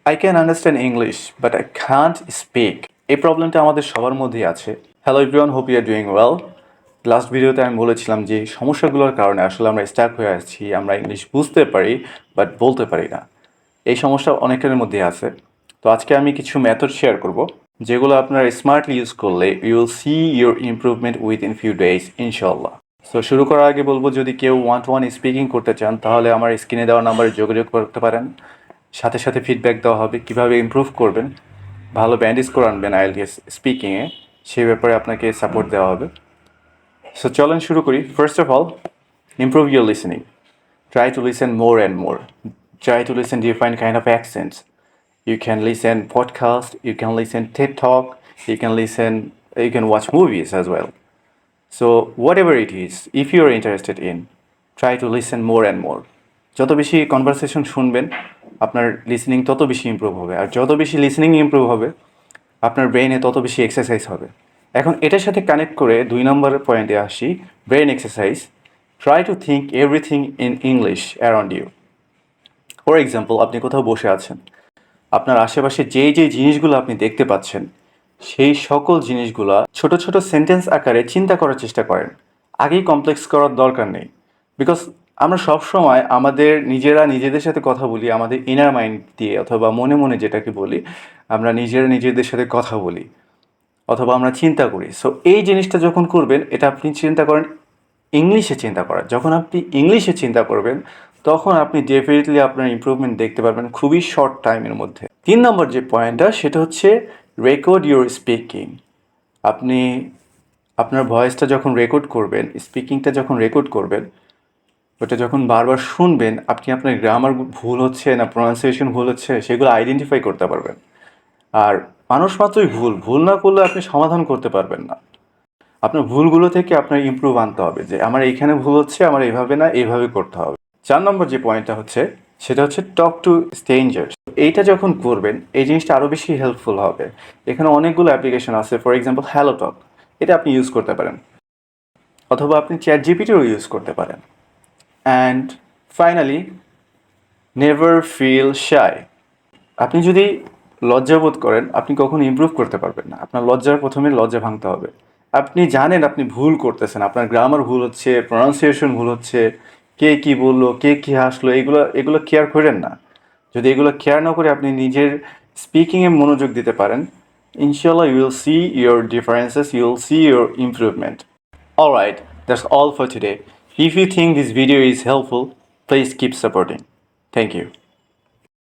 I can understand English, but I can't speak. এই প্রবলেমটা আমাদের সবার মধ্যেই আছে। Hello everyone, hope you are doing well. Last ভিডিওতে আমি বলেছিলাম যে সমস্যাগুলোর কারণে আসলে আমরা স্টাক হয়ে আসছি, আমরা ইংলিশ বুঝতে পারি বাট বলতে পারি না। এই সমস্যা অনেকের মধ্যে আছে। তো আজকে আমি কিছু মেথড শেয়ার করব, যেগুলো আপনারা স্মার্টলি ইউজ করলে you will see your improvement within few days ইনশাল্লাহ। সো শুরু করার আগে বলবো, যদি কেউ ওয়ান টু ওয়ান স্পিকিং করতে চান তাহলে আমার স্ক্রিনে দেওয়া নাম্বারে যোগাযোগ করতে পারেন। সাথে সাথে ফিডব্যাক দেওয়া হবে কীভাবে ইমপ্রুভ করবেন, ভালো ব্যান্ড স্কোর আনবেন আইএলটিএস স্পিকিংয়ে, সেই ব্যাপারে আপনাকে সাপোর্ট দেওয়া হবে। সো চলেন শুরু করি। First of all, improve your listening. Try to listen more and more. Try to listen different kind of accents. You can listen podcast, you can listen TED Talk, you can watch movies as well. So whatever it is, if you are interested in, try to listen more and more. যত বেশি conversation শুনবেন, আপনার listening তত বেশি improve হবে, আর যত বেশি listening improve হবে আপনার ব্রেইনে তত বেশি এক্সারসাইজ হবে। এখন এটার সাথে কানেক্ট করে 2 নম্বর পয়েন্টে আসি, brain exercise. Try to think everything in English around you. For example, আপনি কোথাও বসে আছেন, আপনার আশেপাশে যেই জিনিসগুলো আপনি দেখতে পাচ্ছেন সেই সকল জিনিসগুলো ছোট ছোট সেন্টেন্স আকারে চিন্তা করার চেষ্টা করেন। আগেই কমপ্লেক্স করার দরকার নেই, বিকজ আমরা সবসময় আমাদের নিজেদের সাথে কথা বলি আমাদের ইনার মাইন্ড দিয়ে, অথবা মনে মনে যেটাকে বলি, আমরা নিজেদের সাথে কথা বলি অথবা আমরা চিন্তা করি। সো এই জিনিসটা যখন করবেন, এটা আপনি চিন্তা করেন ইংলিশে চিন্তা করার। যখন আপনি ইংলিশে চিন্তা করবেন তখন আপনি ডেফিনেটলি আপনার ইমপ্রুভমেন্ট দেখতে পারবেন খুবই শর্ট টাইমের মধ্যে। 3 নম্বর যে পয়েন্টটা, সেটা হচ্ছে রেকর্ড ইউর স্পিকিং। আপনি আপনার ভয়েসটা যখন রেকর্ড করবেন, স্পিকিংটা যখন রেকর্ড করবেন, ওটা যখন বারবার শুনবেন, আপনি আপনার গ্রামার ভুল হচ্ছে না প্রোনাউন্সিয়েশন ভুল হচ্ছে সেগুলো আইডেন্টিফাই করতে পারবেন। আর মানুষ মাত্রই ভুল না করলে আপনি সমাধান করতে পারবেন না। আপনার ভুলগুলো থেকে আপনার ইমপ্রুভ আনতে হবে, যে আমার এইখানে ভুল হচ্ছে, আমার এইভাবে না এইভাবে করতে হবে। 4 নম্বর যে পয়েন্টটা হচ্ছে, সেটা হচ্ছে টক টু স্ট্রেঞ্জার্স। এইটা যখন করবেন এই জিনিসটা আরও বেশি হেল্পফুল হবে। এখানে অনেকগুলো অ্যাপ্লিকেশন আছে। ফর এক্সাম্পল হ্যালো টক, এটা আপনি ইউজ করতে পারেন, অথবা আপনি চ্যাট জিপিটিও ইউজ করতে পারেন। And finally, never feel shy. আপনি যদি লজ্জাবোধ করেন, আপনি কখনো ইমপ্রুভ করতে পারবেন না। আপনার প্রথমে লজ্জা ভাঙতে হবে। আপনি জানেন আপনি ভুল করতেছেন, আপনার গ্রামার ভুল হচ্ছে, প্রোনাউন্সিয়েশন ভুল হচ্ছে, কে কী বললো, কে কী হাসলো, এগুলো কেয়ার করেন না। যদি এগুলো কেয়ার না করে আপনি নিজের স্পিকিংয়ে মনোযোগ দিতে পারেন, ইনশাল্লাহ you will see your differences, you will see your improvement. Alright, that's all for today. If you think this video is helpful, please keep supporting. Thank you.